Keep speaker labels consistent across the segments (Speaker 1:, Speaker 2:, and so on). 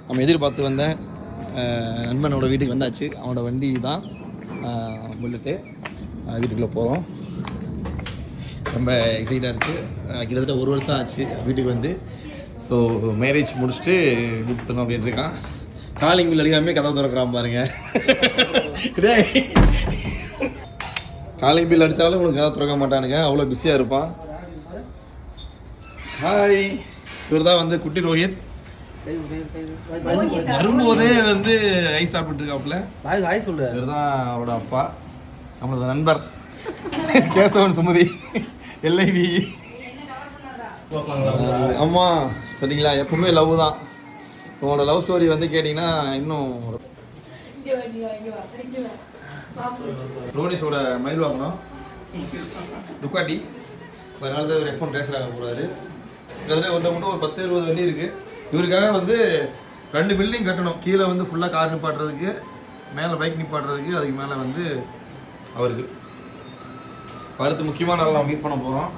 Speaker 1: நம்ம எதிர்பார்த்து வந்த நண்பனோட வீட்டுக்கு வந்தாச்சு. அவனோட வண்டி தான் புல்லட்டு. வீட்டுக்குள்ளே போகிறோம். ரொம்ப எக்ஸைட்டாக இருக்குது. கிட்டத்தட்ட 1 வருஷம் ஆச்சு வீட்டுக்கு வந்து. ஸோ மேரேஜ் முடிச்சுட்டு புக் பண்ணோம் அப்படின்னு இருக்கான். காலிங் பில் அடிக்காமே கதவை திறக்கிறான் பாருங்க. காலிங் பில் அடித்தாலும் உங்களுக்கு கதவை திறக்க மாட்டானுங்க, அவ்வளோ பிஸியாக இருப்பான். ஹாய், இவர் தான் வந்து குட்டி ரோஹித். வரும்போதே வந்து ஐஸ் சாப்பிட்டுருக்காப்புல.
Speaker 2: ஹாய் சொல்ற.
Speaker 1: இவர் தான் அவரோட அப்பா, நம்மளோட நண்பர் கேசவன் சுமதி எல்ஐவி. ஆமாம் சரிங்களா, எப்பவுமே லவ் தான். உங்களோட லவ் ஸ்டோரி வந்து கேட்டிங்கன்னா இன்னும் ரோனிஸோட மைல் வாங்கணும் டுக்காட்டி. அதனால தான் இவர் F1 ரேசர் ஆகக்கூடாது. கிட்டத்தட்ட மட்டும் ஒரு 10-20 வண்டி இருக்குது. இவருக்காக வந்து 2 பில்டிங் கட்டணும். கீழே வந்து ஃபுல்லாக கார் நிப்பாட்டுறதுக்கு, மேலே பைக் நிப்பாட்டுறதுக்கு, அதுக்கு மேலே வந்து அவருக்கு. அடுத்து முக்கியமான நாள் மீட் பண்ண போகிறோம்.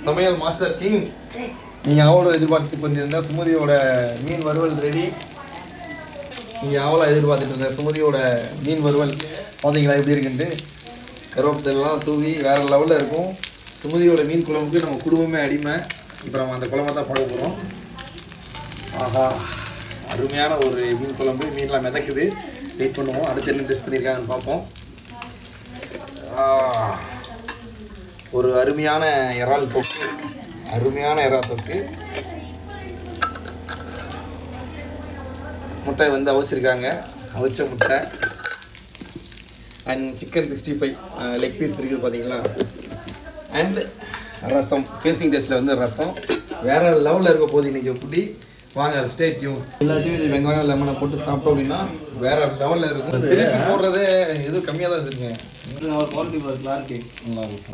Speaker 1: சமையல் மாஸ்டர் கிங். நீங்கள் அவ்வளோ எதிர்பார்த்து பண்ணியிருந்தா சுமதியோட மீன் வறுவல் ரெடி. நீங்கள் அவ்வளோ எதிர்பார்த்துட்டு இருந்த சுமதியோட மீன் வறுவல் பார்த்தீங்களா எப்படி இருக்குன்ட்டு. கருவேப்பிலாம் தூவி வேறு லெவலில் இருக்கும். சுமதியோட மீன் குழம்புக்கு நம்ம குடும்பமே அடிமை. இப்போ நம்ம அந்த குழம்பை தான் பார்க்க போகிறோம். ஆஹா, அருமையான ஒரு மீன் குழம்பு. மீன்லாம் மிதக்குது. வெயிட் பண்ணுவோம், அடுத்து என்ன டெஸ்ட் பண்ணியிருக்காங்கன்னு பார்ப்போம். ஒரு அருமையான இறால் தொக்கு. அருமையான இறால் தொக்கு. முட்டை வந்து அவிச்சிருக்காங்க, அவிச்ச முட்டை. அண்ட் சிக்கன் 65 லெக் பீஸ் இருக்குது பார்த்தீங்களா. அண்ட் ரசம், ஃபேஸிங் டேஸ்ட்டில் வந்து ரசம் வேறு லெவலில் இருக்க போது இன்றைக்கி எப்படி. வாங்க ஸ்டே டியூன். எல்லாத்தையும் இது வெங்காயம் லெமனை போட்டு சாப்பிட்டோம் அப்படின்னா வேறு லெவலில் இருக்கும். திருப்பி போடுறதே எதுவும் கம்மியாக தான் இருக்குங்க.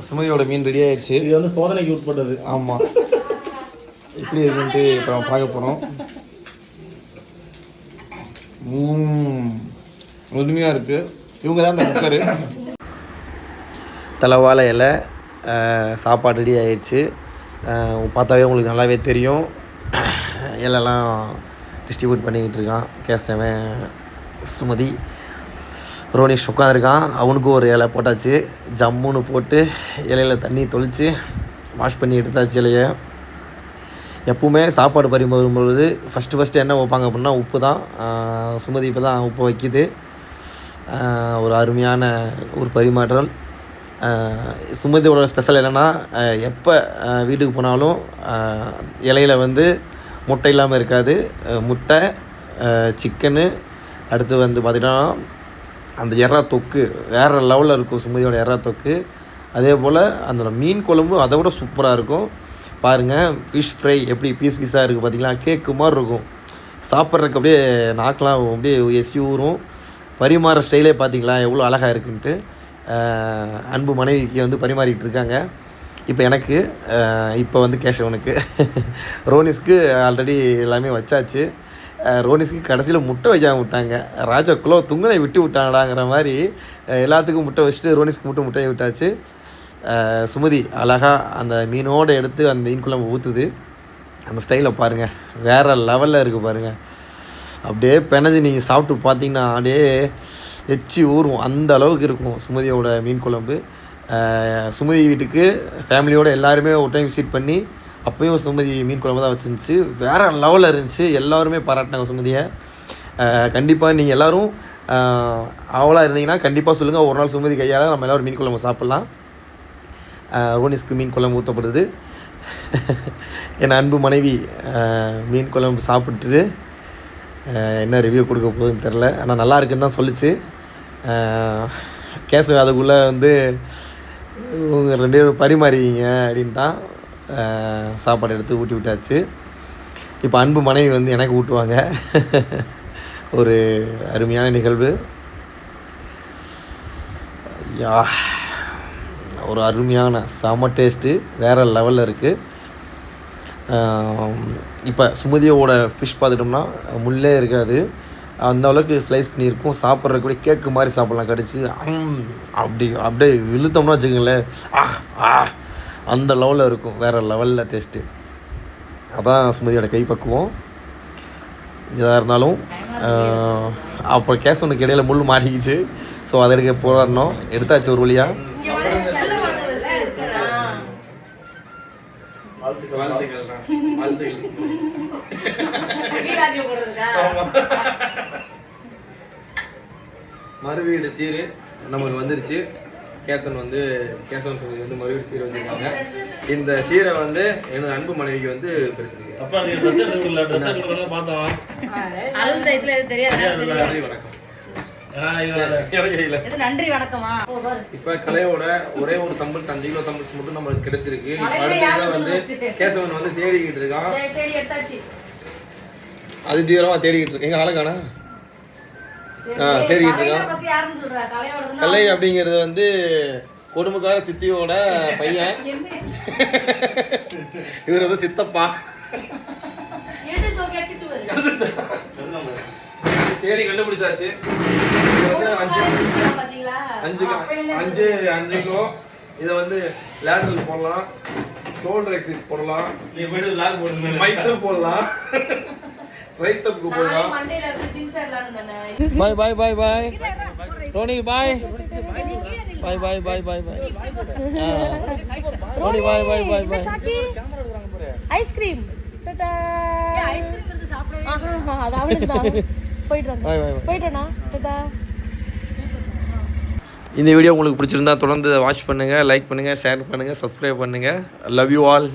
Speaker 1: சுமதியோட மீன் ரெடி ஆயிடுச்சு.
Speaker 2: இது வந்து சோதனைக்கு உட்பட்டது.
Speaker 1: ஆமாம், எப்படி இருக்குன்ட்டு இப்போ நம்ம பார்க்க போகிறோம். உண்மையாக இருக்குது. இவங்க தான் அந்த குக்கரு. தலைவாழை இலை சாப்பாடு ரெடி ஆயிடுச்சு. பார்த்தாவே உங்களுக்கு நல்லாவே தெரியும். இலெல்லாம் டிஸ்ட்ரிபியூட் பண்ணிக்கிட்டு இருக்கான் கேசவன் சுமதி. ரோனிஷ் உட்காந்துருக்கான். அவனுக்கும் ஒரு இலை போட்டாச்சு. ஜம்முன்னு போட்டு இலையில் தண்ணி தொளித்து வாஷ் பண்ணி எடுத்தாச்சு இலையை. எப்பவுமே சாப்பாடு பரிமாறும்பொழுது ஃபஸ்ட்டு என்ன வைப்பாங்க அப்படின்னா உப்பு தான். சுமதி இப்போ தான் உப்பு வைக்கிது. ஒரு அருமையான ஒரு பரிமாற்றல். சுமதியோட ஸ்பெஷல் என்னென்னா, எப்போ வீட்டுக்கு போனாலும் இலையில் வந்து முட்டை இல்லாமல் இருக்காது. முட்டை, சிக்கனு, அடுத்து வந்து பார்த்திங்கன்னா அந்த எறா தொக்கு வேறு லெவலில் இருக்கும். சுமதியோட எறா தொக்கு. அதே போல் அந்த மீன் குழம்பு அதை விட சூப்பராக இருக்கும். பாருங்கள், ஃபிஷ் ஃப்ரை எப்படி பீஸாக இருக்குது பார்த்திங்களா. கேக்கு மாதிரி இருக்கும். சாப்பிட்றதுக்கு அப்படியே நாக்கெலாம் அப்படியே எசி ஊறும். பரிமாற ஸ்டைலே பார்த்திங்களா எவ்வளோ அழகாக இருக்குன்ட்டு. அன்பு மனைவிக்கு வந்து பரிமாறிக்கிட்டு இருக்காங்க. இப்போ எனக்கு, இப்போ வந்து கேஷவனுக்கு. ரோனிஸ்க்கு ஆல்ரெடி எல்லாமே வச்சாச்சு. ரோனிஸ்க்கு கடைசியில் முட்டை வைக்காம விட்டாங்க. ராஜாக்குள்ளே துங்கனை விட்டு விட்டாங்கடாங்கிற மாதிரி எல்லாத்துக்கும் முட்டை வச்சுட்டு ரோனிஸ்க்கு மட்டும் முட்டையை விட்டாச்சு. சுமதி அழகாக அந்த மீனோடு எடுத்து அந்த மீன் குழம்பு ஊற்றுது. அந்த ஸ்டைலை பாருங்கள், வேறு லெவலில் இருக்குது பாருங்கள். அப்படியே பெனஞ்சு நீங்கள் சாப்பிட்டு பார்த்தீங்கன்னா அப்படியே எச்சி ஊறும். அந்த அளவுக்கு இருக்கும் சுமதியோட மீன் குழம்பு. சுமதி வீட்டுக்கு ஃபேமிலியோடு எல்லாருமே ஒரு டைம் விசிட் பண்ணி அப்போயும் சுமதி மீன் குழம்பு தான் வச்சுருந்துச்சு. வேறு லெவலில் இருந்துச்சு. எல்லாருமே பாராட்டினாங்க சுமதியை. கண்டிப்பாக நீங்கள் எல்லோரும் அவளாக இருந்தீங்கன்னா கண்டிப்பாக சொல்லுங்கள். ஒரு நாள் சுமதி கையால் நம்ம எல்லோரும் மீன் குழம்பு சாப்பிட்லாம். ரோனிஸ்க்கு மீன் குழம்பு ஊற்றப்படுது. என் அன்பு மனைவி மீன் குழம்பு சாப்பிட்டுட்டு என்ன ரிவ்யூ கொடுக்க போகுதுன்னு தெரில. ஆனால் நல்லா இருக்குன்னு தான் சொல்லிச்சு. கேசவ அதுக்குள்ளே வந்து இவங்க 2 பேரும் பரிமாறிங்க அப்படின்ட்டான். சாப்பாடு எடுத்து ஊட்டி விட்டாச்சு. இப்போ அன்பு மனைவி வந்து எனக்கு ஊட்டுவாங்க. ஒரு அருமையான நிகழ்வு. யா, ஒரு அருமையான செம டேஸ்ட்டு வேறு லெவலில் இருக்குது. இப்போ சுமதியோட ஃபிஷ் பார்த்துட்டோம்னா முள்ளே இருக்காது. அந்த அளவுக்கு ஸ்லைஸ் பண்ணியிருக்கும். சாப்பிட்றக்கூடிய கேக்கு மாதிரி சாப்பிட்லாம் கடிச்சு. அப்படியே இழுத்தோம்னா வச்சுக்கோங்களேன், அந்த லெவலில் இருக்கும். வேறு லெவலில் டேஸ்ட்டு. அதான் சுமதியோட கைப்பக்குவம். எதாக இருந்தாலும் அப்போ கேஸ் ஒன்றுக்கு இடையில முள் மாட்டிக்கிச்சு. ஸோ அதை எடுக்க போராடணும். எடுத்தாச்சு ஒரு வழியாக. மறுவீடு சீர் நமக்கு வந்துருச்சு. கேசவன் சொல்லி வந்து மறுபடியும் சீரை வச்சுருக்காங்க. இந்த சீரை வந்து எனது அன்பு மனைவிக்கு வந்து பரிசு.
Speaker 3: நன்றி வணக்கமா.
Speaker 1: இப்ப கலையோட ஒரே ஒரு தம்பிள்ஸ் 5 கிலோ தம்பிள்ஸ் மட்டும் நம்மளுக்கு கிடைச்சிருக்கு. அடுத்ததான் வந்து கேசவன் வந்து தேடிக்கிட்டு இருக்கான். அது தீவிரமா தேடிக்கிட்டு இருக்கு. எங்க ஆளுக்கானா தேடிக்கிட்டு இருக்கான். கலை அப்படிங்கிறது வந்து கொடுமைக்கார சித்தியோட பையன். இவர் வந்து சித்தப்பா. தேடி கண்டுபிடிச்சாச்சு. 5 கிலோ. இதை வந்து லேட்டரல் போடலாம், ஷோல்டர் எக்ஸசைஸ் போடலாம், மைசூர் போடலாம், ரைஸ்டப்க்கு போடலாம். பாய் பாய் பாய் பாய் டோனி பாய் பாய் பாய் பாய் பாய் பாய் டோனி பாய் பாய் பாய் பாய்.
Speaker 3: ஐஸ்கிரீம் டாடா. ஐஸ்கிரீம் வந்து சாப்பிடுறேன். அது அவனுக்கு தான். போய்ட்டேனா டாடா.
Speaker 1: இந்த வீடியோ உங்களுக்கு பிடிச்சிருந்தா தொடர்ந்து வாட்ச் பண்ணுங்கள், லைக் பண்ணுங்கள், ஷேர் பண்ணுங்கள், சப்ஸ்கிரைப் பண்ணுங்கள். Love you all.